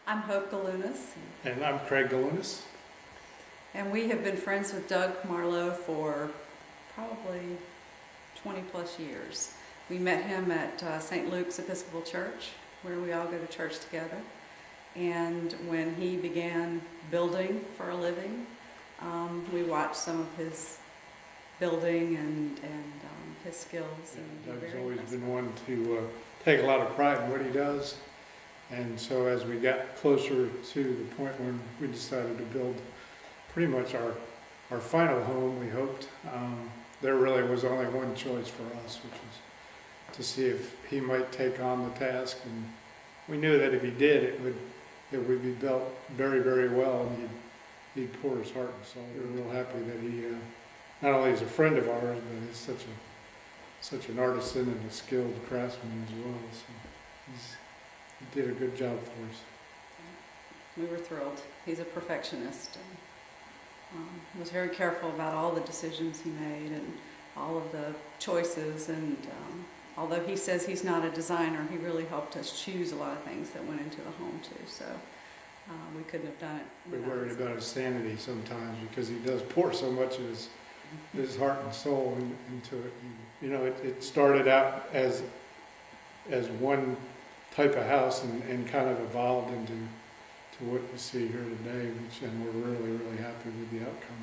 I'm Hope Galunas, And I'm Craig Galunas. and we have been friends with Doug Marlowe for probably 20 plus years. We met him at St. Luke's Episcopal Church, where we all go to church together. And when he began building for a living, we watched some of his building and his skills. And Doug's always been one to take a lot of pride in what he does. And so as we got closer to the point when we decided to build pretty much our final home, we hoped, there really was only one choice for us, which was to see if he might take on the task. And we knew that if he did, it would be built very, very well, and he'd pour his heart and soul. We're real happy that he not only is a friend of ours, but is such an artisan and a skilled craftsman as well. So he did a good job for us. We were thrilled. He's a perfectionist and was very careful about all the decisions he made and all of the choices. And although he says he's not a designer, he really helped us choose a lot of things that went into the home too. So we couldn't have done it. We're worried about his sanity sometimes because he does pour so much of his heart and soul into it. You know, it started out as one type of house and kind of evolved into what you see here today, and we're really, really happy with the outcome.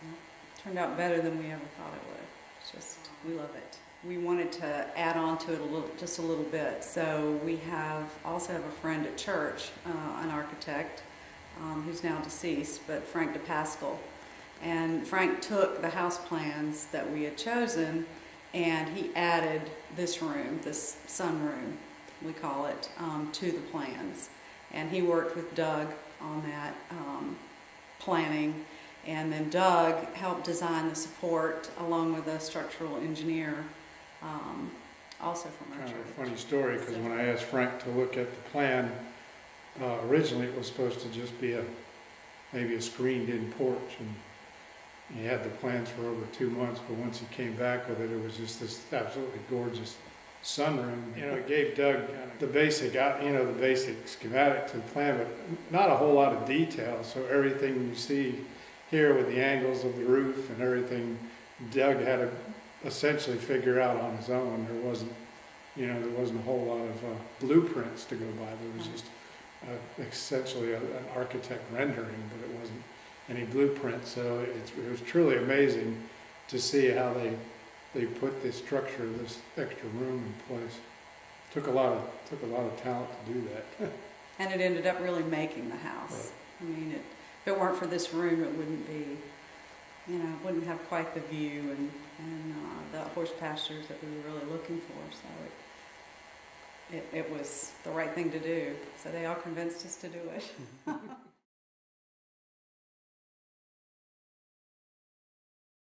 Yeah. Turned out better than we ever thought it would. It's just, we love it. We wanted to add on to it just a little bit. So we also have a friend at church, an architect who's now deceased, but Frank DePascal. And Frank took the house plans that we had chosen and he added this room, this sunroom, we call it, to the plans. And he worked with Doug on that planning. And then Doug helped design the support along with a structural engineer, also from our church. Kind of a funny story, because when I asked Frank to look at the plan, originally it was supposed to just be maybe a screened-in porch, and he had the plans for over 2 months, but once he came back with it, it was just this absolutely gorgeous sunroom. You know, it gave Doug the basic schematic to the plan, but not a whole lot of detail. So everything you see here with the angles of the roof and everything, Doug had to essentially figure out on his own. There wasn't a whole lot of blueprints to go by. There was just essentially an architect rendering, but it wasn't any blueprint. So it was truly amazing to see how they put the structure of this extra room in place. Took a lot of talent to do that. And it ended up really making the house. Right. I mean, if it weren't for this room, it wouldn't be, wouldn't have quite the view and the horse pastures that we were really looking for. So it was the right thing to do. So they all convinced us to do it.